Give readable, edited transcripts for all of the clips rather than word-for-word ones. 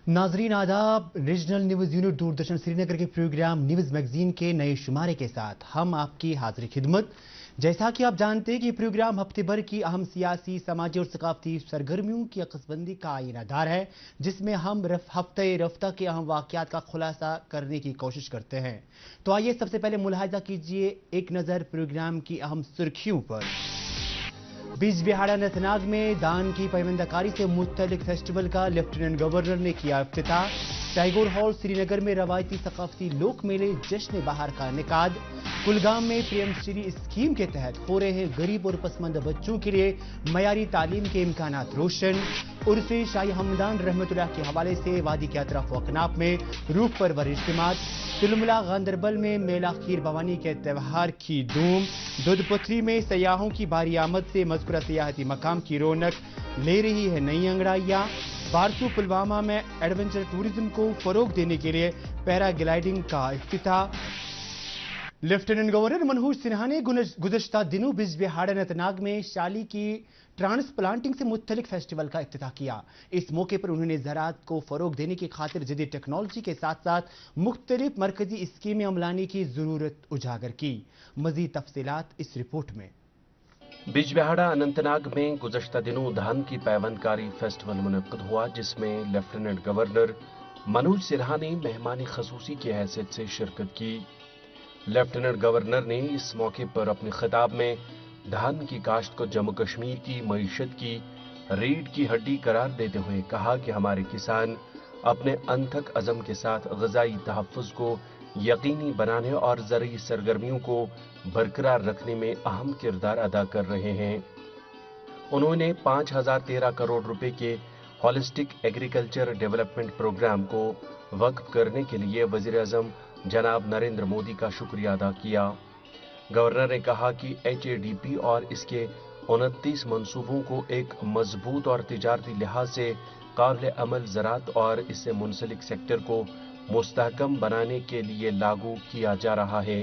नाजरीन आदाब। Regional news unit Doordarshan Srinagar के प्रोग्राम न्यूज़ मैगजीन के नए शुमारे के साथ हम आपकी हाजिर खिदमत। जैसा कि आप जानते हैं कि प्रोग्राम हफ्ते भर की अहम सियासी, समाजी और सकाफती सरगर्मियों की अक्सबंदी का आईनादार है, जिसमें हम हफ्ते रफ्ता के अहम वाक़यात का खुलासा करने की कोशिश करते हैं। तो आइए सबसे पहले मुलाहिजा कीजिए एक नज़र प्रोग्राम की अहम सुर्खियों पर। बिजबिहाड़ा अनंतनाग में दान की पैबंदकारी से मुतल्लिक फेस्टिवल का लेफ्टिनेंट गवर्नर ने किया इफ्तिताह। टैगोर हॉल श्रीनगर में रवायती सकाफती लोक मेले जश्न बहार का इनेकाद। कुलगाम में पीएम श्री स्कीम के तहत हो रहे गरीब और पसमंद बच्चों के लिए मयारी तालीम के इम्कानात रोशन। उर्फ़े शाही हमदान रहमतुल्लाह के हवाले से वादी के अतराफ व अकनाफ में रूह परवर इज्तिमा। तिलमला गांदरबल में मेला खीर भवानी के त्यौहार की धूम। दुधपथरी में सयाहों की भारी आमद से मज़कूरा सियाहती मकाम की रौनक ले रही है नई अंगड़ाइयाँ। बारसू पुलवामा में एडवेंचर टूरिज्म को फरोग देने के लिए पैराग्लाइडिंग का इफ्तिताह। लेफ्टिनेंट गवर्नर मनहूस सिन्हा ने गुज़श्ता दिनों बिजबिहाड़ा अनंतनाग में शाली की ट्रांसप्लांटिंग से मुत्तलिक फेस्टिवल का इफ्तिताह किया। इस मौके पर उन्होंने ज़राअत को फरोग देने की खातिर जदीद टेक्नोलॉजी के साथ साथ मुख्तलिफ मरकजी स्कीमें अमलाने की ज़रूरत उजागर की। मज़ीद तफसीलात इस रिपोर्ट में। बिजबिहाड़ा अनंतनाग में गुज़श्ता दिनों धान की पैवंदकारी फेस्टिवल मुनक्कद हुआ, जिसमें लेफ्टिनेंट गवर्नर मनोज सिन्हा ने मेहमानी खसूसी की हैसियत से शिरकत की। लेफ्टिनेंट गवर्नर ने इस मौके पर अपने खिताब में धान की काश्त को जम्मू कश्मीर की मईशत की रीढ़ की हड्डी करार देते हुए कहा कि हमारे किसान अपने अनथक अज़म के साथ ग़िज़ाई तहफ़्फ़ुज़ को यकीनी बनाने और ज़रूरी सरगर्मियों को बरकरार रखने में अहम किरदार अदा कर रहे हैं। उन्होंने 5013 करोड़ रुपए के होलिस्टिक एग्रीकल्चर डेवलपमेंट प्रोग्राम को वक्फ करने के लिए वज़ीर-ए-आज़म जनाब नरेंद्र मोदी का शुक्रिया अदा किया। गवर्नर ने कहा कि HADP और इसके 29 मंसूबों को एक मजबूत और तिजारती लिहाज से काबिल अमल ज़राअत और इससे मुंसलिक सेक्टर को मुस्तहकम बनाने के लिए लागू किया जा रहा है।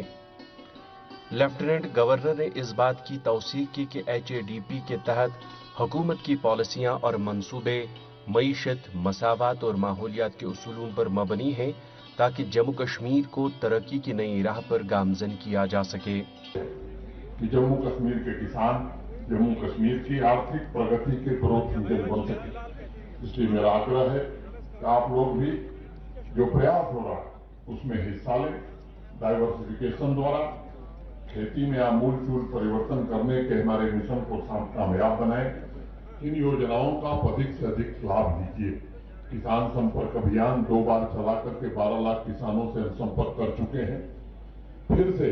लेफ्टिनेंट गवर्नर ने इस बात की तौसीक की कि HADP के तहत हुकूमत की पॉलिसियां और मंसूबे मईशत, मसावात और माहौलियात के उसूलों पर मबनी हैं, ताकि जम्मू कश्मीर को तरक्की की नई राह पर गामजन किया जा सके। कि जम्मू कश्मीर के किसान जम्मू कश्मीर की आर्थिक प्रगति के ग्रोथ इंजन बन सके। इसलिए मेरा आग्रह है कि आप लोग भी जो प्रयास हो रहा है उसमें हिस्सा लें। डाइवर्सिफिकेशन द्वारा खेती में आमूल चूल परिवर्तन करने के हमारे मिशन को कामयाब बनाएं। इन योजनाओं का अधिक से अधिक लाभ लीजिए। किसान संपर्क अभियान 2 बार चला करके 12 लाख किसानों से संपर्क कर चुके हैं। फिर से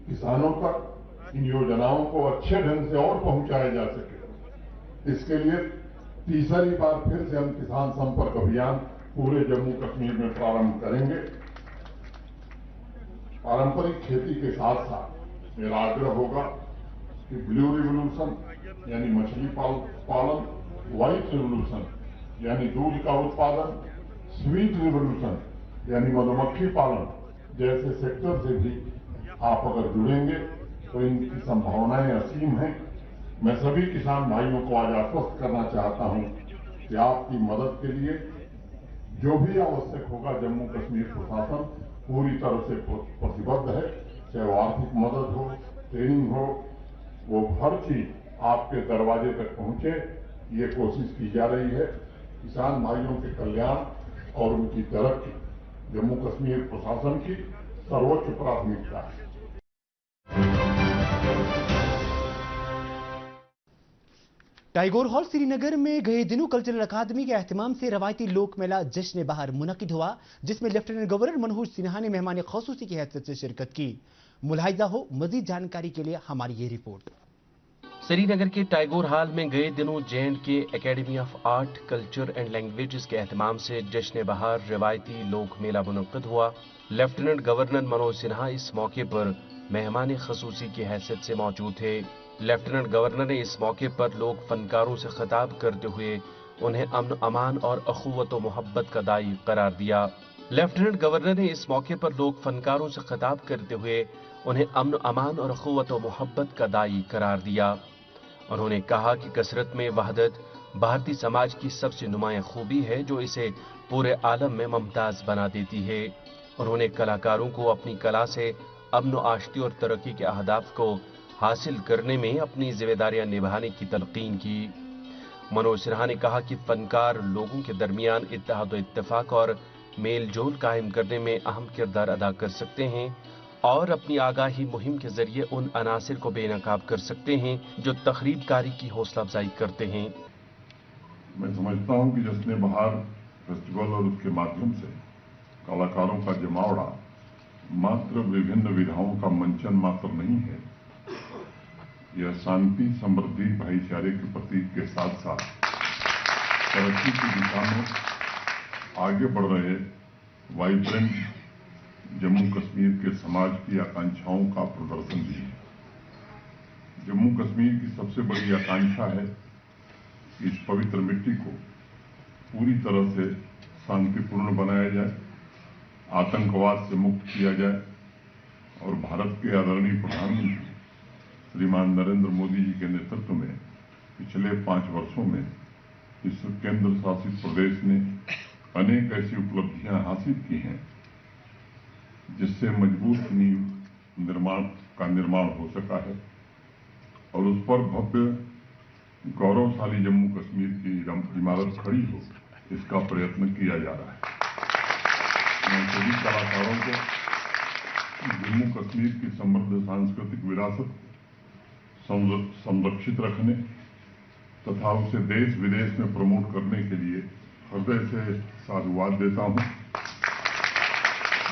किसानों तक इन योजनाओं को अच्छे ढंग से और पहुंचाया जा सके, इसके लिए तीसरी बार फिर से हम किसान संपर्क अभियान पूरे जम्मू कश्मीर में प्रारंभ करेंगे। पारंपरिक खेती के साथ साथ मेरा आग्रह होगा कि ब्लू रिवोल्यूशन यानी मछली पालन, व्हाइट रिवोल्यूशन यानी दूध का उत्पादन, स्वीट रिवोल्यूशन यानी मधुमक्खी पालन जैसे सेक्टर से भी आप अगर जुड़ेंगे तो इनकी संभावनाएं असीम हैं। मैं सभी किसान भाइयों को आज आश्वस्त करना चाहता हूं कि आपकी मदद के लिए जो भी आवश्यक होगा जम्मू कश्मीर प्रशासन पूरी तरह से प्रतिबद्ध है। चाहे वो आर्थिक मदद हो, ट्रेनिंग हो, वो हर चीज आपके दरवाजे तक पहुंचे, ये कोशिश की जा रही है। किसान भाइयों के कल्याण और उनकी तरक्की जम्मू कश्मीर प्रशासन की सर्वोच्च प्राथमिकता है। टैगोर हॉल श्रीनगर में गए दिनों कल्चरल अकादमी के एहतमाम से रवायती लोक मेला जश्न बहार मुनक्किद हुआ, जिसमें लेफ्टिनेंट गवर्नर मनहूस सिन्हा ने मेहमान खसूसी की हैसियत से शिरकत की। मुलाहिजा हो मजीद जानकारी के लिए हमारी ये रिपोर्ट। श्रीनगर के टैगोर हॉल में गए दिनों J&K academy of art, culture and languages के एहतमाम से जश्न बहार रवायती लोक मेला मुनक्किद हुआ। लेफ्टिनेंट गवर्नर मनोज सिन्हा इस मौके पर मेहमान खसूसी की हैसियत से मौजूद थे। लेफ्टिनेंट गवर्नर ने इस मौके पर लोक फनकारों से खिताब करते हुए उन्हें अमन, अमान और अखुवत व मोहब्बत का दाई करार दिया। लेफ्टिनेंट गवर्नर ने इस मौके पर लोक फनकारों से खिताब करते हुए उन्हें अमन, अमान और अखुवत व मोहब्बत का दाई करार दिया। उन्होंने कहा कि कसरत में वहदत भारतीय समाज की सबसे नुमायां खूबी है जो इसे पूरे आलम में मुमताज बना देती है। उन्होंने कलाकारों को अपनी कला से अमन आशती और तरक्की के अहदाफ को हासिल करने में अपनी जिम्मेदारियां निभाने की तलकीन की। मनोज सिन्हा ने कहा कि फनकार लोगों के दरमियान इत्तेहाद व इत्तेफाक और मेल जोल कायम करने में अहम किरदार अदा कर सकते हैं और अपनी आगाही मुहिम के जरिए उन अनासिर को बेनकाब कर सकते हैं जो तखरीबकारी की हौसला अफजाई करते हैं। मैं समझता हूं कि जश्न बहार फेस्टिवल और उसके माध्यम से कलाकारों का जमावड़ा मात्र विभिन्न विधाओं का मंचन मात्र नहीं है, यह शांति, समृद्धि, भाईचारे के प्रतीक के साथ साथ तरक्की की दिशा में आगे बढ़ रहे वाइब्रेंट जम्मू कश्मीर के समाज की आकांक्षाओं का प्रदर्शन भी है। जम्मू कश्मीर की सबसे बड़ी आकांक्षा है कि इस पवित्र मिट्टी को पूरी तरह से शांतिपूर्ण बनाया जाए, आतंकवाद से मुक्त किया जाए और भारत के आदरणीय प्रधानमंत्री श्रीमान नरेंद्र मोदी जी के नेतृत्व में पिछले 5 वर्षों में इस केंद्र शासित प्रदेश ने अनेक ऐसी उपलब्धियां हासिल की हैं जिससे मजबूत नींव निर्माण हो सका है और उस पर भव्य गौरवशाली जम्मू कश्मीर की इमारत खड़ी हो, इसका प्रयत्न किया जा रहा है। मैं सभी कलाकारों को जम्मू कश्मीर की समृद्ध सांस्कृतिक विरासत को संरक्षित रखने तथा उसे देश विदेश में प्रमोट करने के लिए हृदय से साधुवाद देता हूं।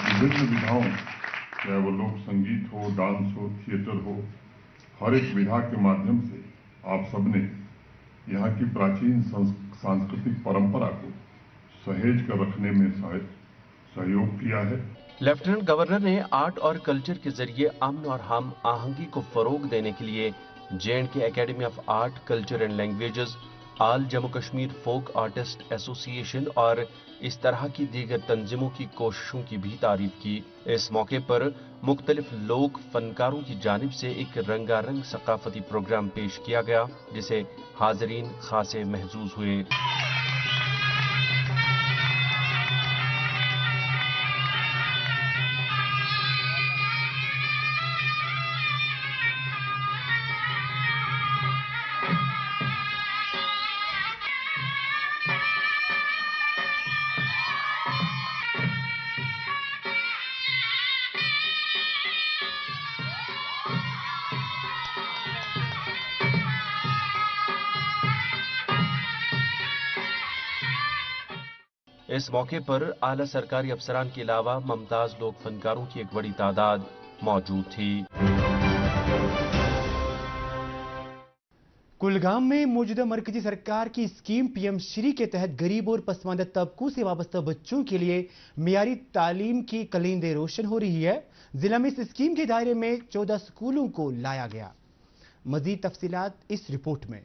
विभिन्न विधाओं, चाहे वो लोक संगीत हो, डांस हो, थिएटर हो, हर एक विधा के माध्यम से आप सबने यहाँ की प्राचीन सांस्कृतिक परंपरा को सहेज कर रखने में सहयोग किया है। लेफ्टिनेंट गवर्नर ने आर्ट और कल्चर के जरिए अमन और हम आहंगी को फरोग देने के लिए J&K academy of art, culture and languages, all Jammu Kashmir folk artist association और इस तरह की दीगर तंजीमों की कोशिशों की भी तारीफ की। इस मौके पर मुख्तलिफ लोक फनकारों की जानिब से एक रंगारंग सकाफती प्रोग्राम पेश किया गया जिसे हाजरीन खासे महजूज हुए। इस मौके पर आला सरकारी अफसरान के अलावा मुमताज लोक फनकारों की एक बड़ी तादाद मौजूद थी। कुलगाम में मौजूदा मरकजी सरकार की स्कीम पीएम श्री के तहत गरीब और पसमानदा तबकों से वाबस्ता बच्चों के लिए मियारी तालीम की कलींदे रोशन हो रही है। जिला में इस स्कीम के दायरे में 14 स्कूलों को लाया गया। मजीद तफसीलात इस रिपोर्ट में।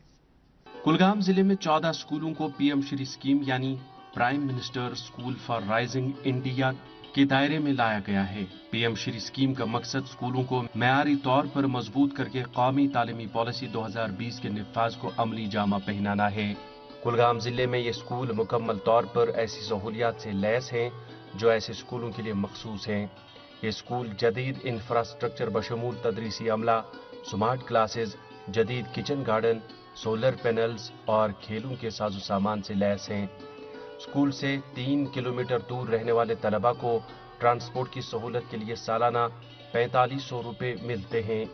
कुलगाम जिले में 14 स्कूलों को पीएम श्री स्कीम यानी prime minister school for rising India के दायरे में लाया गया है। पीएम श्री स्कीम का मकसद स्कूलों को मयारी तौर पर मजबूत करके कौमी तालीमी पॉलिसी 2020 के निफाज को अमली जामा पहनाना है। कुलगाम जिले में ये स्कूल मुकम्मल तौर पर ऐसी सहूलियात से लैस हैं जो ऐसे स्कूलों के लिए मखसूस हैं। ये स्कूल जदीद इंफ्रास्ट्रक्चर बशमूल तदरीसी अमला, स्मार्ट क्लासेज, जदीद किचन गार्डन, सोलर पैनल्स और खेलों के साजो सामान से लैस हैं। स्कूल से 3 किलोमीटर दूर रहने वाले तलबा को ट्रांसपोर्ट की सहूलत के लिए सालाना 4500 रुपये मिलते हैं।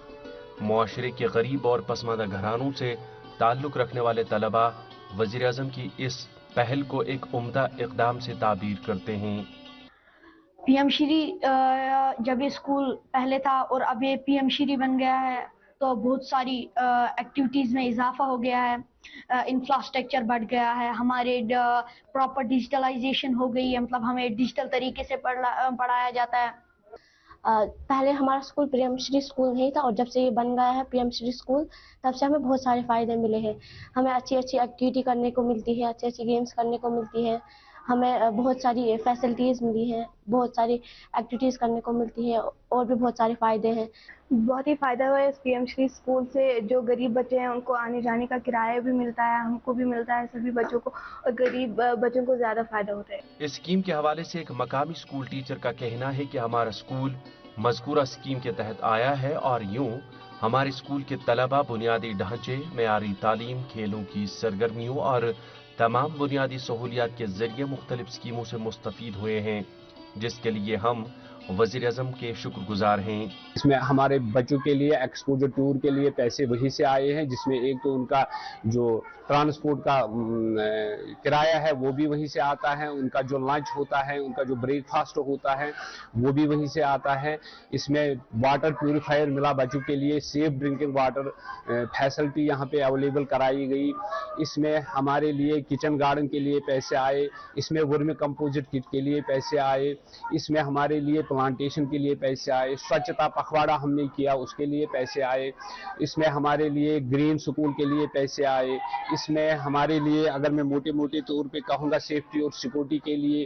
मुआशरे के गरीब और पसमानदा घरानों से ताल्लुक रखने वाले तलबा वजीर आज़म की इस पहल को एक उम्दा इक़दाम से ताबीर करते हैं। पीएम श्री जब ये स्कूल पहले था और अब ये पीएम श्री बन गया है तो बहुत सारी एक्टिविटीज़ में इजाफा हो गया है, इंफ्रास्ट्रक्चर बढ़ गया है, हमारे प्रॉपर डिजिटलाइजेशन हो गई है, मतलब हमें डिजिटल तरीके से पढ़ाया जाता है। पहले हमारा स्कूल पीएम श्री स्कूल नहीं था और जब से ये बन गया है पीएम श्री स्कूल तब से हमें बहुत सारे फ़ायदे मिले हैं। हमें अच्छी अच्छी एक्टिविटी करने को मिलती है, अच्छी अच्छी गेम्स करने को मिलती है ہمیں بہت ساری فیسلٹیز ملی ہیں, بہت ساری ایکٹیویٹیز کرنے کو ملتی ہیں, اور بھی بہت سارے فائدے ہیں. بہت ہی فائدہ ہوا ہے اس پی ایم شری اسکول سے. جو غریب بچے ہیں ان کو آنے جانے کا کرایہ بھی ملتا ہے, ہم کو بھی ملتا ہے, سبھی بچوں کو, اور غریب بچوں کو زیادہ فائدہ ہوتا ہے. اس اسکیم کے حوالے سے ایک مقامی اسکول ٹیچر کا کہنا ہے کہ ہمارا اسکول مذکورہ اسکیم کے تحت آیا ہے اور یوں ہمارے اسکول کے طلبہ بنیادی ڈھانچے, معیاری تعلیم, کھیلوں کی سرگرمیوں اور تمام بنیادی سہولیات کے ذریعے مختلف اسکیموں سے مستفید ہوئے ہیں, جس کے لیے ہم وزیر اعظم کے شکر گزار ہیں. اس میں ہمارے بچوں کے لیے ایکسپوجر ٹور کے لیے پیسے وہیں سے آئے ہیں, جس میں ایک تو ان کا جو ٹرانسپورٹ کا کرایہ ہے وہ بھی وہیں سے آتا ہے, ان کا جو لنچ ہوتا ہے, ان کا جو بریک فاسٹ ہوتا ہے وہ بھی وہیں سے آتا ہے. اس میں واٹر پیوریفائر ملا بچوں کے لیے, سیف ڈرنکنگ واٹر فیسلٹی یہاں پہ اویلیبل کرائی گئی. اس میں ہمارے لیے کچن گارڈن کے لیے پیسے آئے, اس میں ورمی کمپوزٹ کٹ کے لیے پیسے آئے, اس میں ہمارے لیے پلانٹیشن کے لیے پیسے آئے, سوچھتا پکھواڑا ہم نے کیا اس کے لیے پیسے آئے, اس میں ہمارے لیے گرین سکول کے لیے پیسے آئے, اس میں ہمارے لیے اگر میں موٹے موٹے طور پہ کہوں گا سیفٹی اور سیکورٹی کے لیے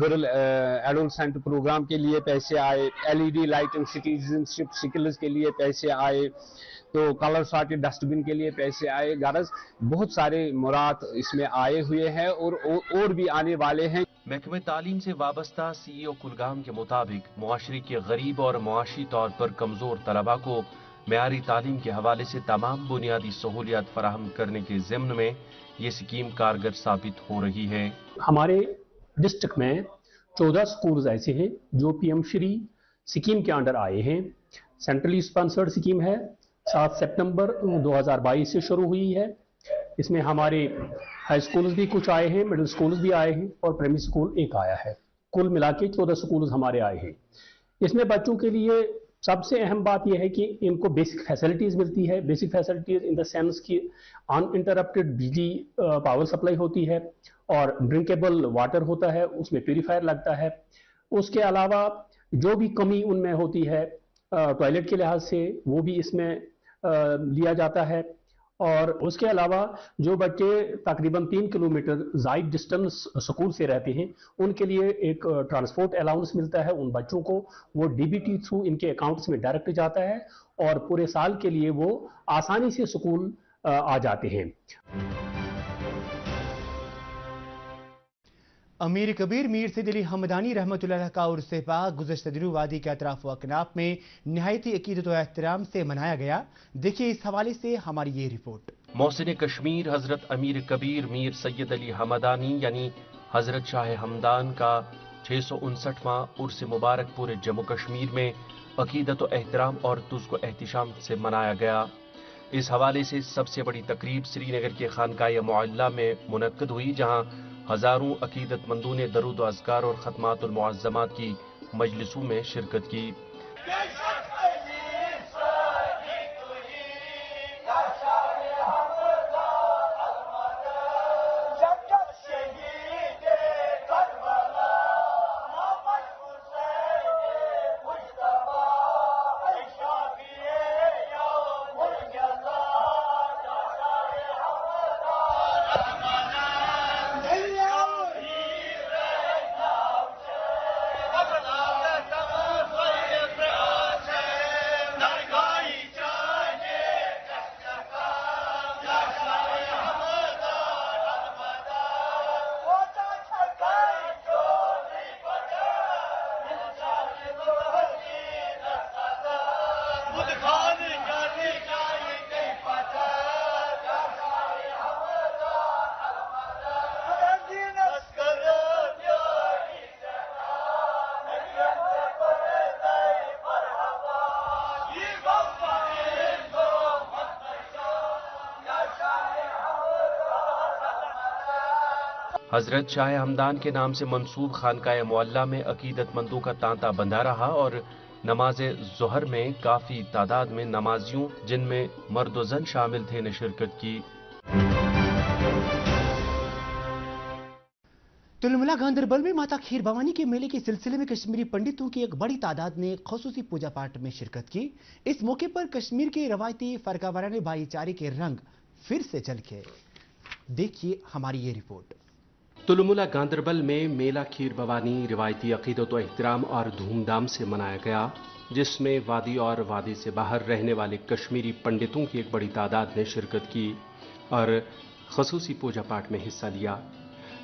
گرل ایڈولسنٹ پروگرام کے لیے پیسے آئے, LED لائٹنگ سٹیزن شپ سکلز کے لیے پیسے آئے, تو کلر سارٹڈ ڈسٹ بن کے لیے پیسے آئے. غرض بہت سارے مراد اس میں آئے ہوئے ہیں اور بھی آنے والے ہیں. محکمہ تعلیم سے وابستہ CEO کلگام کے مطابق معاشرے کے غریب اور معاشی طور پر کمزور طلباء کو معیاری تعلیم کے حوالے سے تمام بنیادی سہولیات فراہم کرنے کے ضمن میں یہ اسکیم کارگر ثابت ہو رہی ہے. ہمارے ڈسٹرکٹ میں 14 سکولز ایسے ہیں جو پی ایم شری اسکیم کے انڈر آئے ہیں. سینٹرلی اسپانسرڈ اسکیم ہے, 7 سپتمبر 2022 سے شروع ہوئی ہے. اس میں ہمارے ہائی سکولز بھی کچھ آئے ہیں, مڈل سکولز بھی آئے ہیں, اور پرائمری سکول ایک آیا ہے. کل ملا کے 14 سکولز ہمارے آئے ہیں. اس میں بچوں کے لیے سب سے اہم بات یہ ہے کہ ان کو بیسک فیسلٹیز ملتی ہے. Basic facilities in the sense کہ ان انٹرپٹڈ بجلی پاور سپلائی ہوتی ہے, اور ڈرنکیبل واٹر ہوتا ہے, اس میں پیوریفائر لگتا ہے. اس کے علاوہ جو بھی کمی ان میں ہوتی ہے ٹوائلٹ کے لحاظ سے وہ بھی اس میں لیا جاتا ہے. اور اس کے علاوہ جو بچے تقریباً 3 کلومیٹر زائد ڈسٹنس سکول سے رہتے ہیں ان کے لیے ایک ٹرانسپورٹ الاؤنس ملتا ہے. ان بچوں کو وہ DBT تھرو ان کے اکاؤنٹس میں ڈائریکٹ جاتا ہے, اور پورے سال کے لیے وہ آسانی سے سکول آ جاتے ہیں. امیر کبیر میر سید علی حمدانی رحمۃ اللہ کا عرس پاک گزشتہ دنوں وادی کے اطراف و اکناف میں نہایت عقیدت و احترام سے منایا گیا. دیکھیے اس حوالے سے ہماری یہ رپورٹ. محسن کشمیر حضرت امیر کبیر میر سید علی حمدانی یعنی حضرت شاہ ہمدان کا 659واں عرس مبارک پورے جموں کشمیر میں عقیدت و احترام اور تزک و احتشام سے منایا گیا. اس حوالے سے سب سے بڑی تقریب سری نگر کے خانقاہ معلیٰ میں منعقد ہوئی, جہاں ہزاروں عقیدت مندوں نے درود و اذکار اور ختمات المعظمات کی مجلسوں میں شرکت کی. حضرت شاہ ہمدان کے نام سے منسوب خانقاہ معلیٰ میں عقیدت مندوں کا تانتا بندھا رہا اور نماز ظہر میں کافی تعداد میں نمازیوں جن میں مرد و زن شامل تھے نے شرکت کی. تلملا گاندربل میں ماتا کھیر بھوانی کے میلے کے سلسلے میں کشمیری پنڈتوں کی ایک بڑی تعداد نے خصوصی پوجا پاٹ میں شرکت کی. اس موقع پر کشمیر کے روایتی فرقہ وارانہ بھائی چارے کے رنگ پھر سے جھلکے. دیکھیے ہماری یہ رپورٹ. तुलमुला गांदरबल में मेला खीर भवानी रिवायती अकीदत व एहतराम और धूमधाम से मनाया गया, जिसमें वादी और वादी से बाहर रहने वाले कश्मीरी पंडितों की एक बड़ी तादाद ने शिरकत की और खसूसी पूजा पाठ में हिस्सा लिया।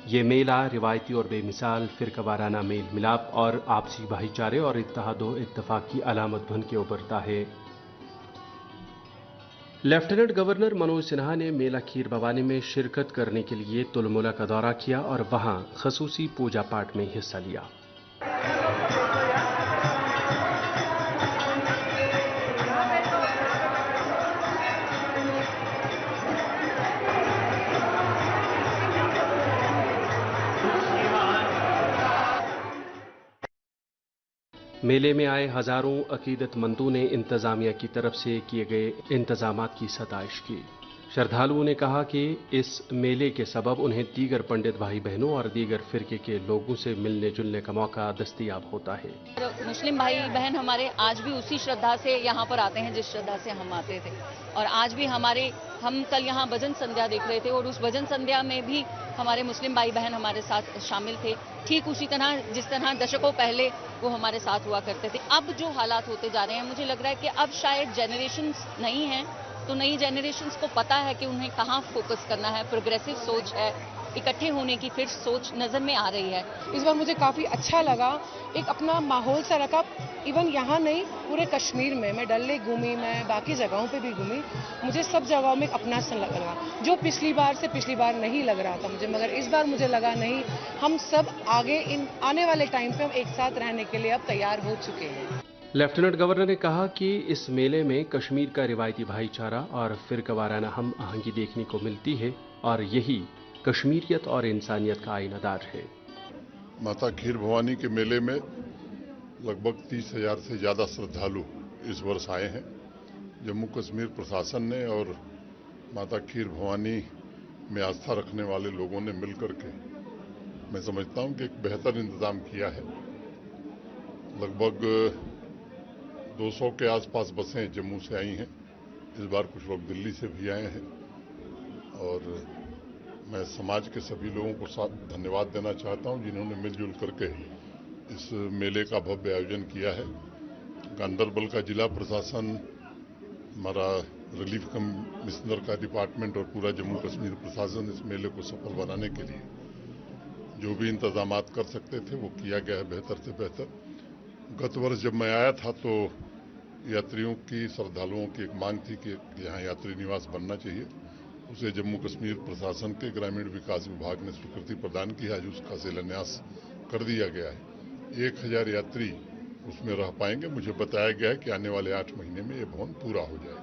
ये मेला रिवायती और बेमिसाल फिरकावाराना मेल मिलाप और आपसी भाईचारे और इत्तेहाद व इत्तफाक की अलामत बन के उभरता है। लेफ्टिनेंट गवर्नर मनोज सिन्हा ने मेला खीर भवानी में शिरकत करने के लिए तुलमुला का दौरा किया और वहां खसूसी पूजा पाठ में हिस्सा लिया। मेले में आए हजारों अकीदतमंदों ने इंतजामिया की तरफ से किए गए इंतजामात की सताइश की। श्रद्धालुओं ने कहा कि इस मेले के सबब उन्हें दीगर पंडित भाई बहनों और दीगर फिरके के लोगों से मिलने जुलने का मौका दस्तयाब होता है। मुस्लिम भाई बहन हमारे आज भी उसी श्रद्धा से यहाँ पर आते हैं जिस श्रद्धा से हम आते थे, और आज भी हम कल यहाँ भजन संध्या देख रहे थे और उस भजन संध्या में भी हमारे मुस्लिम भाई बहन हमारे साथ शामिल थे, ठीक उसी तरह जिस तरह दशकों पहले वो हमारे साथ हुआ करते थे। अब जो हालात होते जा रहे हैं, मुझे लग रहा है कि अब शायद जनरेशन्स नहीं हैं, तो नई जनरेशन्स को पता है कि उन्हें कहाँ फोकस करना है, प्रोग्रेसिव सोच है, इकट्ठे होने की फिर सोच नजर में आ रही है। इस बार मुझे काफ़ी अच्छा लगा, एक अपना माहौल सा रखा, इवन यहाँ नहीं पूरे कश्मीर में। मैं डल लेक घूमी, मैं बाकी जगहों पे भी घूमी, मुझे सब जगहों में अपना सा लगा, जो पिछली बार नहीं लग रहा था मुझे, मगर इस बार मुझे लगा नहीं, हम सब आगे इन आने वाले टाइम पे हम एक साथ रहने के लिए अब तैयार हो चुके हैं। लेफ्टिनेंट गवर्नर ने कहा कि इस मेले में कश्मीर का रिवायती भाईचारा और फिरकावाराना हम आहंगी देखने को मिलती है और यही कश्मीरियत और इंसानियत का आईनादार है। माता खीर भवानी के मेले में लगभग 30,000 से ज़्यादा श्रद्धालु इस वर्ष आए हैं। जम्मू कश्मीर प्रशासन ने और माता खीर भवानी में आस्था रखने वाले लोगों ने मिलकर के मैं समझता हूं कि एक बेहतर इंतजाम किया है। लगभग 200 के आसपास बसें जम्मू से आई हैं, इस बार कुछ लोग दिल्ली से भी आए हैं और मैं समाज के सभी लोगों को धन्यवाद देना चाहता हूं जिन्होंने मिलजुल करके इस मेले का भव्य आयोजन किया है। गांदरबल का जिला प्रशासन, हमारा रिलीफ कमिश्नर का डिपार्टमेंट और पूरा जम्मू कश्मीर प्रशासन इस मेले को सफल बनाने के लिए जो भी इंतजामात कर सकते थे वो किया गया है बेहतर से बेहतर। गत वर्ष जब मैं आया था तो यात्रियों की, श्रद्धालुओं की एक मांग थी कि यहाँ यात्री निवास बनना चाहिए। उसे जम्मू कश्मीर प्रशासन के ग्रामीण विकास विभाग ने स्वीकृति प्रदान की है, आज उसका शिलान्यास कर दिया गया है। 1000 यात्री उसमें रह पाएंगे। मुझे बताया गया है कि आने वाले 8 महीने में ये भवन पूरा हो जाएगा।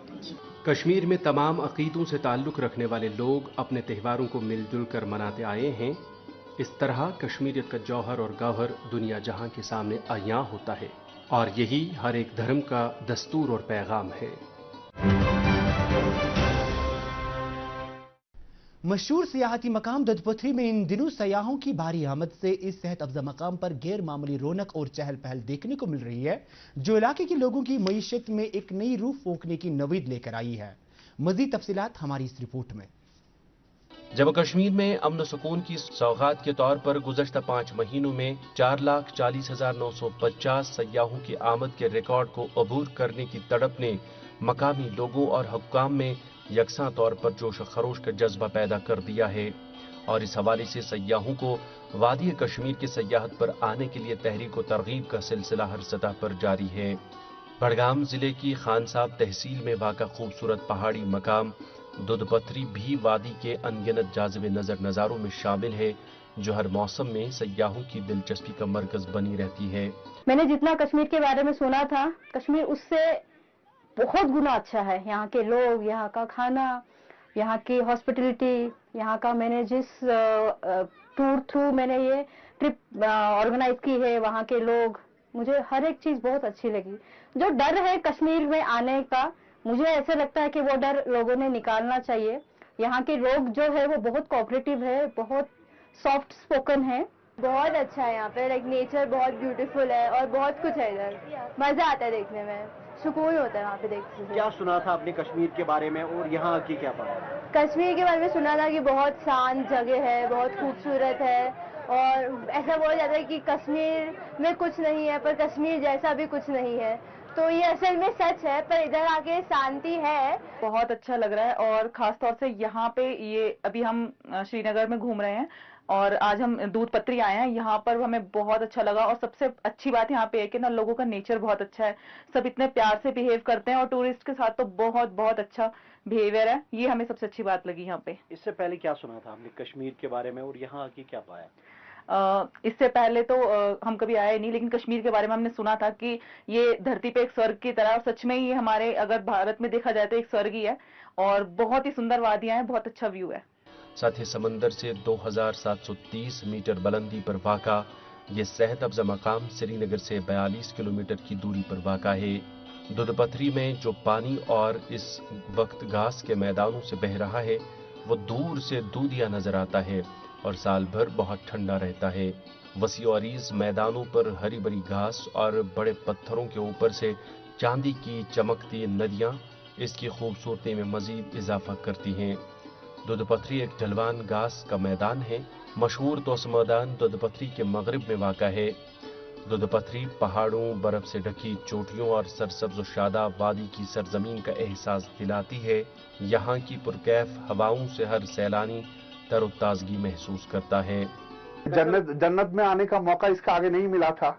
कश्मीर में तमाम अकीदों से ताल्लुक रखने वाले लोग अपने त्योहारों को मिलजुल कर मनाते आए हैं। इस तरह कश्मीरियत का जौहर और गौहर दुनिया जहां के सामने अयां होता है और यही हर एक धर्म का दस्तूर और पैगाम है। मशहूर सियाहती मकाम दुधपथरी में इन दिनों सयाहों की भारी आमद से इस सेहत अफजा मकाम पर गैर मामूली रौनक और चहल पहल देखने को मिल रही है, जो इलाके के लोगों की मईशत में एक नई रूह फूंकने की नवीद लेकर आई है। मजीद तफसीलात हमारी इस रिपोर्ट में। जम्मू कश्मीर में अमन सुकून की सौगात के तौर पर गुज़श्ता 5 महीनों में 4,40,950 सयाहों की आमद के रिकॉर्ड को अबूर करने की तड़प ने मकामी लोगों और हुक्काम में यकसां तौर पर जोश खरोश का जज्बा पैदा कर दिया है और इस हवाले से सयाहों को वादी कश्मीर की सयाहत पर आने के लिए तहरीक व तरगीब का सिलसिला हर सतह पर जारी है। बड़गाम जिले की खानसाब तहसील में वाक़ा खूबसूरत पहाड़ी मकाम दुधपथरी भी वादी के अनगिनत जाज़िब नजर नज़ारों में शामिल है, जो हर मौसम में सयाहों की दिलचस्पी का मरकज बनी रहती है। मैंने जितना कश्मीर के बारे में सुना था, कश्मीर उससे बहुत गुना अच्छा है। यहाँ के लोग, यहाँ का खाना, यहाँ की हॉस्पिटलिटी, यहाँ का मैंने जिस टूर थ्रू मैंने ये ट्रिप ऑर्गेनाइज की है, वहाँ के लोग, मुझे हर एक चीज बहुत अच्छी लगी। जो डर है कश्मीर में आने का, मुझे ऐसा लगता है कि वो डर लोगों ने निकालना चाहिए। यहाँ के लोग जो है वो बहुत कोऑपरेटिव है, बहुत सॉफ्ट स्पोकन है। बहुत अच्छा है यहाँ पे, लाइक नेचर बहुत ब्यूटीफुल है और बहुत कुछ है इधर, मजा आता है देखने में। सुकून होता है वहाँ पे देखने से। क्या सुना था आपने कश्मीर के बारे में और यहाँ की क्या पाया? कश्मीर के बारे में सुना था कि बहुत शांत जगह है, बहुत खूबसूरत है, और ऐसा बोला जाता है कि कश्मीर में कुछ नहीं है पर कश्मीर जैसा भी कुछ नहीं है, तो ये असल में सच है, पर इधर आके शांति है। बहुत अच्छा लग रहा है, और खास तौर से यहाँ पे ये अभी हम श्रीनगर में घूम रहे हैं और आज हम दूध पत्री आए हैं, यहाँ पर हमें बहुत अच्छा लगा। और सबसे अच्छी बात यहाँ पे है कि ना लोगों का नेचर बहुत अच्छा है, सब इतने प्यार से बिहेव करते हैं और टूरिस्ट के साथ तो बहुत बहुत अच्छा बिहेवियर है, ये हमें सबसे अच्छी बात लगी यहाँ पे। इससे पहले क्या सुना था हमने कश्मीर के बारे में और यहाँ की क्या पाया? इससे पहले तो हम कभी आए नहीं, लेकिन कश्मीर के बारे में हमने सुना था कि ये धरती पे एक स्वर्ग की तरह, सच में ये हमारे अगर भारत में देखा जाए तो एक स्वर्ग ही है, और बहुत ही सुंदर वादियां हैं, बहुत अच्छा व्यू है। साथ ही समंदर से 2730 मीटर बुलंदी पर वाक़ा ये सेहत अफ़ज़ा मकाम श्रीनगर से 42 किलोमीटर की दूरी पर वाक़ा है। दुधपथरी में जो पानी और इस वक्त घास के मैदानों से बह रहा है वो दूर से दूधिया नजर आता है और साल भर बहुत ठंडा रहता है। वसी और अरीज मैदानों पर हरी भरी घास और बड़े पत्थरों के ऊपर से चांदी की चमकती नदियां इसकी खूबसूरती में मजीद इजाफा करती हैं। दुधपथरी एक ढलवान घास का मैदान है। मशहूर तोस मैदान दुधपथरी के मगरिब में वाक़ा है। दुधपथरी पहाड़ों, बर्फ से ढकी चोटियों और सरसब्ज शादाब वादी की सरजमीन का एहसास दिलाती है। यहाँ की पुरकैफ हवाओं से हर सैलानी तरोताजगी महसूस करता है। जन्नत में आने का मौका इसका आगे नहीं मिला था,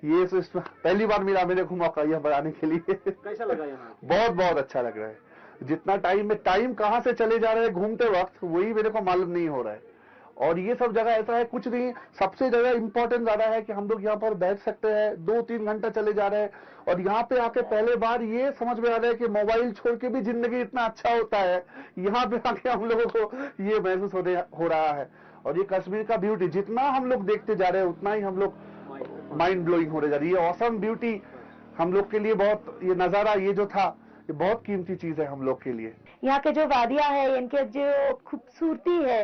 ये पहली बार मिला मेरे को मौका यह बनाने के लिए। कैसा लगा यहाँ? बहुत बहुत अच्छा लग रहा है। जितना टाइम कहाँ से चले जा रहे हैं घूमते वक्त वही मेरे को मालूम नहीं हो रहा है। और ये सब जगह ऐसा है कुछ नहीं, सबसे जगह इम्पोर्टेंट ज्यादा है कि हम लोग यहाँ पर बैठ सकते हैं, 2-3 घंटा चले जा रहे हैं, और यहाँ पे आके पहले बार ये समझ में आ रहा है कि मोबाइल छोड़ के भी जिंदगी इतना अच्छा होता है। यहाँ पे आके हम लोगों को ये महसूस हो रहा है। और ये कश्मीर का ब्यूटी जितना हम लोग देखते जा रहे हैं उतना ही हम लोग माइंड ब्लोइंग होने जा रही है। ऑसम ब्यूटी हम लोग के लिए बहुत, ये नजारा ये जो था ये बहुत कीमती चीज है हम लोग के लिए। यहाँ के जो वादियां है, इनके जो खूबसूरती है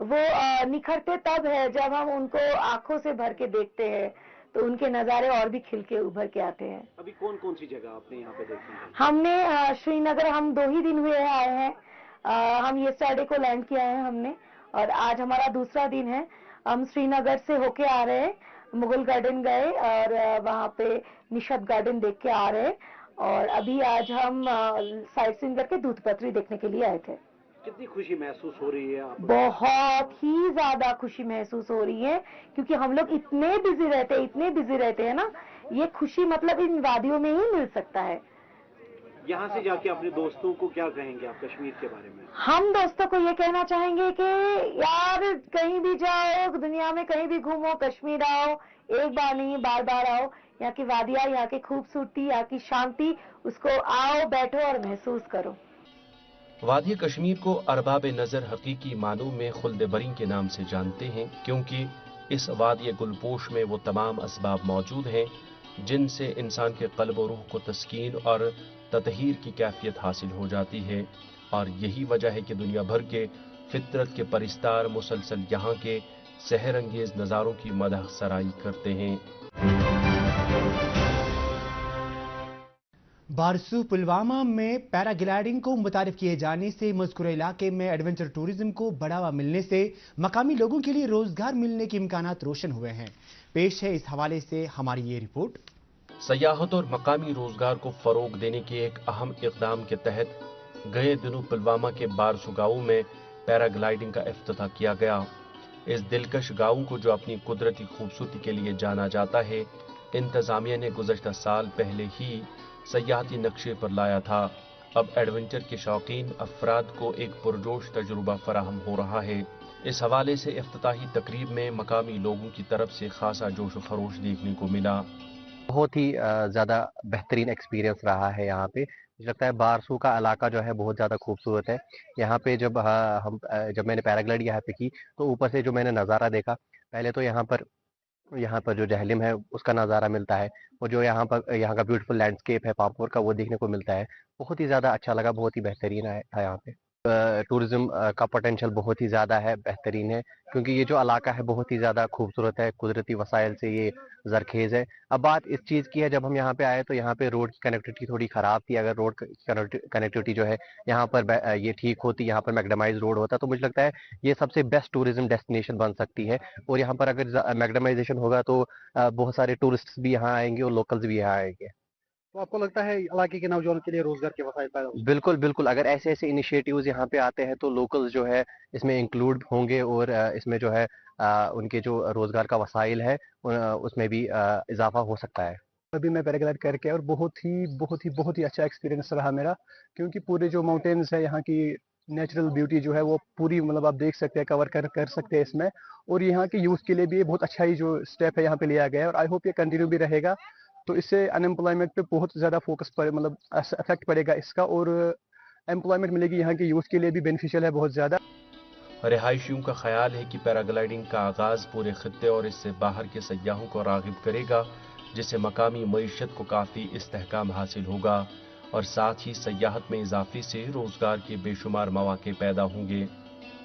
वो निखरते तब है जब हम उनको आंखों से भर के देखते हैं, तो उनके नज़ारे और भी खिल के उभर के आते हैं। अभी कौन कौन सी जगह आपने यहाँ पे देखी है? हमने श्रीनगर, हम 2 ही दिन हुए आए हैं। हम येस्टरडे को लैंड किया है हमने, और आज हमारा दूसरा दिन है। हम श्रीनगर से होके आ रहे हैं, मुगल गार्डन गए और वहाँ पे निशद गार्डन देख के आ रहे हैं, और अभी आज हम साइट सीइंग करके दूध पत्री देखने के लिए आए थे। कितनी खुशी महसूस हो रही है आपको? बहुत ही ज्यादा खुशी महसूस हो रही है, क्योंकि हम लोग इतने बिजी रहते हैं ना, ये खुशी मतलब इन वादियों में ही मिल सकता है। यहाँ से जाके अपने दोस्तों को क्या कहेंगे आप कश्मीर के बारे में? हम दोस्तों को ये कहना चाहेंगे कि यार कहीं भी जाओ, दुनिया में कहीं भी घूमो, कश्मीर आओ, एक बार नहीं बार बार आओ। यहाँ की वादियाँ, यहाँ की खूबसूरती, यहाँ की शांति, उसको आओ, बैठो और महसूस करो। वादी कश्मीर को अरबाब नजर हकीकी मानों में खुल्द बरी के नाम से जानते हैं, क्योंकि इस वादी गुलपोश में वो तमाम असबाब मौजूद हैं जिनसे इंसान के कल्ब और रूह को तस्कीन और ततहीर की कैफियत हासिल हो जाती है। और यही वजह है कि दुनिया भर के फितरत के परिस्तार मुसलसल यहाँ के सहर अंगेज नज़ारों की मदह सराई करते हैं। बारसू पुलवामा में पैराग्लाइडिंग को मुतारिफ किए जाने से मज़कूर इलाके में एडवेंचर टूरिज्म को बढ़ावा मिलने से मकामी लोगों के लिए रोजगार मिलने के इम्कानात रोशन हुए हैं। पेश है इस हवाले से हमारी ये रिपोर्ट। सयाहत और मकामी रोजगार को फरोग देने के एक अहम इकदाम के तहत गए दिनों पुलवामा के बारसू गाँव में पैराग्लाइडिंग का इफ्तिताह किया गया। इस दिलकश गाँव को जो अपनी कुदरती खूबसूरती के लिए जाना जाता है, इंतजामिया ने गुज़श्ता साल पहले ही सयाहती नक्शे पर लाया था। अब एडवेंचर के शौकीन अफराद को एक पुरजोश तजुर्बा फराहम हो रहा है। इस हवाले से इफ्तिताही तकरीब में मकामी लोगों की तरफ से खासा जोश खरोश देखने को मिला। बहुत ही ज़्यादा बेहतरीन एक्सपीरियंस रहा है यहाँ पे। मुझे लगता है बारसू का इलाका जो है बहुत ज़्यादा खूबसूरत है। यहाँ पे जब मैंने पैराग्लाइड यहाँ पे की तो ऊपर से जो मैंने नज़ारा देखा, पहले तो यहाँ पर जो जहलिम है उसका नज़ारा मिलता है, और जो यहाँ का ब्यूटीफुल लैंडस्केप है पामपुर का वो देखने को मिलता है। बहुत ही ज़्यादा अच्छा लगा, बहुत ही बेहतरीन था यहाँ पे। टूरिज्म का पोटेंशियल बहुत ही ज़्यादा है, बेहतरीन है, क्योंकि ये जो इलाका है बहुत ही ज़्यादा खूबसूरत है, कुदरती वसाइल से ये ज़रखेज़ है। अब बात इस चीज़ की है, जब हम यहाँ पे आए तो यहाँ पे रोड की कनेक्टिविटी थोड़ी ख़राब थी। अगर रोड कनेक्टिविटी जो है यहाँ पर ये ठीक होती, यहाँ पर मैकडेमाइज रोड होता, तो मुझे लगता है ये सबसे बेस्ट टूरिज्म डेस्टिनेशन बन सकती है। और यहाँ पर अगर मैकडेमाइजेशन होगा तो बहुत सारे टूरिस्ट भी यहाँ आएंगे और लोकल्स भी यहाँ आएंगे। तो आपको लगता है इलाके के नौजवानों के लिए रोजगार के वसाइल पैदा होंगे? बिल्कुल बिल्कुल, अगर ऐसे ऐसे इनिशिएटिव्स यहाँ पे आते हैं तो लोकल्स जो है इसमें इंक्लूड होंगे और इसमें जो है उनके जो रोजगार का वसाइल है उसमें भी इजाफा हो सकता है। अभी मैं पैराग्लाइड करके और बहुत ही अच्छा एक्सपीरियंस रहा मेरा, क्योंकि पूरे जो माउंटेन्स है यहाँ की नेचुरल ब्यूटी जो है वो पूरी मतलब आप देख सकते हैं, कवर कर सकते हैं इसमें। और यहाँ के यूथ के लिए भी ये बहुत अच्छा ही जो स्टेप है यहाँ पे लिया गया है और आई होप ये कंटिन्यू भी रहेगा। तो इससे अनएम्प्लॉयमेंट पे बहुत ज़्यादा फोकस पर मतलब इफेक्ट पड़ेगा इसका, और एम्प्लॉयमेंट मिलेगी यहाँ के यूथ के लिए भी बेनिफिशियल है बहुत ज़्यादा। रिहायशियों का ख्याल है कि पैराग्लाइडिंग का आगाज़ पूरे खत्ते और इससे बाहर के सयाहों को राग़िब करेगा, जिससे मकामी मईशत को काफ़ी इस्तेहकाम हासिल होगा और साथ ही सयाहत में इजाफे से रोज़गार के बेशुमार मौके पैदा होंगे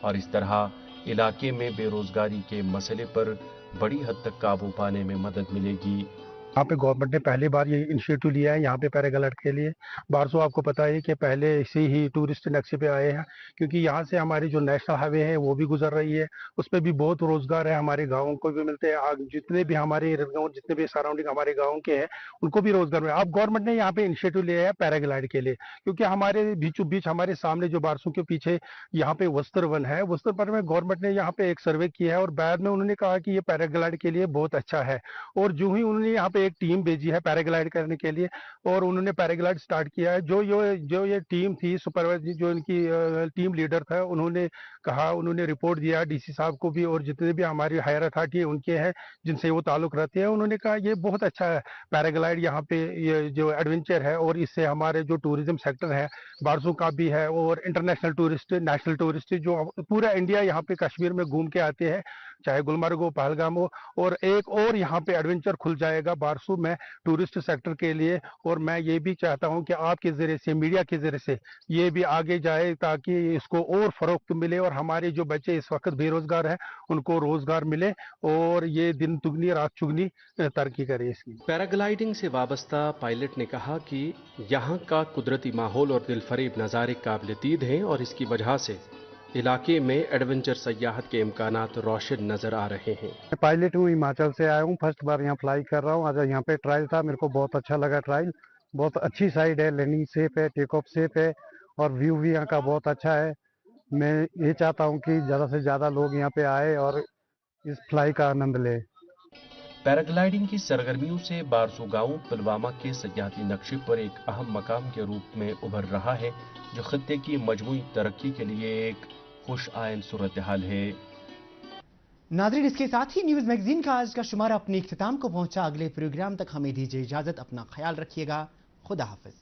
और इस तरह इलाके में बेरोज़गारी के मसले पर बड़ी हद तक काबू पाने में मदद मिलेगी। यहाँ पे गवर्नमेंट ने पहली बार ये इनिशिएटिव लिया है यहाँ पे पैराग्लाइड के लिए। बारसो आपको पता है कि पहले इसी ही टूरिस्ट नक्शे पे आए हैं, क्योंकि यहाँ से हमारी जो नेशनल हाईवे है वो भी गुजर रही है, उस पर भी बहुत रोजगार है, हमारे गाँव को भी मिलते हैं। जितने भी हमारे जितने भी सराउंडिंग हमारे गाँव के हैं उनको भी रोजगार मिले। अब गवर्नमेंट ने यहाँ पे इनिशिएटिव लिया है पैराग्लाइड के लिए, क्योंकि हमारे बीचों बीच हमारे सामने जो बारसो के पीछे यहाँ पे वस्त्र वन है, वस्त्र वन में गवर्नमेंट ने यहाँ पे एक सर्वे किया है और बाद में उन्होंने कहा कि ये पैराग्लाइड के लिए बहुत अच्छा है। और जो ही उन्होंने यहाँ पे एक टीम भेजी है पैराग्लाइड करने के लिए और उन्होंने पैराग्लाइड स्टार्ट किया है। जो ये टीम थी, सुपरवाइजर जो इनकी टीम लीडर था, उन्होंने रिपोर्ट दिया डीसी साहब को भी और जितने भी हमारी हायर अथॉरिटी उनके हैं जिनसे वो ताल्लुक रखते हैं, उन्होंने कहा ये बहुत अच्छा है पैराग्लाइड यहाँ पे ये जो एडवेंचर है और इससे हमारे जो टूरिज्म सेक्टर है बारसो का भी है और इंटरनेशनल टूरिस्ट, नेशनल टूरिस्ट जो पूरा इंडिया यहाँ पे कश्मीर में घूम के आते हैं, चाहे गुलमर्ग हो, पहलगाम हो, और एक और यहाँ पे एडवेंचर खुल जाएगा बारसो में टूरिस्ट सेक्टर के लिए। और मैं ये भी चाहता हूँ कि आपके जरिए से, मीडिया के जरिए से ये भी आगे जाए ताकि इसको और फरोख्त मिले और हमारे जो बच्चे इस वक्त बेरोजगार हैं उनको रोजगार मिले और ये दिन दुगनी रात चुगनी तरक्की करे इसकी। पैराग्लाइडिंग से वाबस्ता पायलट ने कहा कि यहाँ का कुदरती माहौल और दिलफरेब नज़ारे काबिल दीद हैं और इसकी वजह से इलाके में एडवेंचर सयाहत के इम्कानात रोशन नजर आ रहे हैं। मैं पायलट हूँ, हिमाचल से आया हूँ, फर्स्ट बार यहाँ फ्लाई कर रहा हूँ। आज यहाँ पे ट्रायल था, मेरे को बहुत अच्छा लगा ट्रायल। बहुत अच्छी साइड है, लैंडिंग सेफ है, टेक ऑफ सेफ है और व्यू भी यहाँ का बहुत अच्छा है। मैं ये चाहता हूँ कि ज़्यादा से ज़्यादा लोग यहाँ पे आए और इस फ्लाई का आनंद लें। पैराग्लाइडिंग की सरगर्मियों से बारसो गांव पुलवामा के सयाहती नक्शे पर एक अहम मकाम के रूप में उभर रहा है, जो खत्ते की मजमूई तरक्की के लिए एक खुश आयन सूरत हाल है। नाज़रीन, इसके साथ ही न्यूज़ मैगजीन का आज का शुमारा अपने इख्तिताम को पहुंचा। अगले प्रोग्राम तक हमें दीजिए इजाजत, अपना ख्याल रखिएगा, खुदा हाफिज।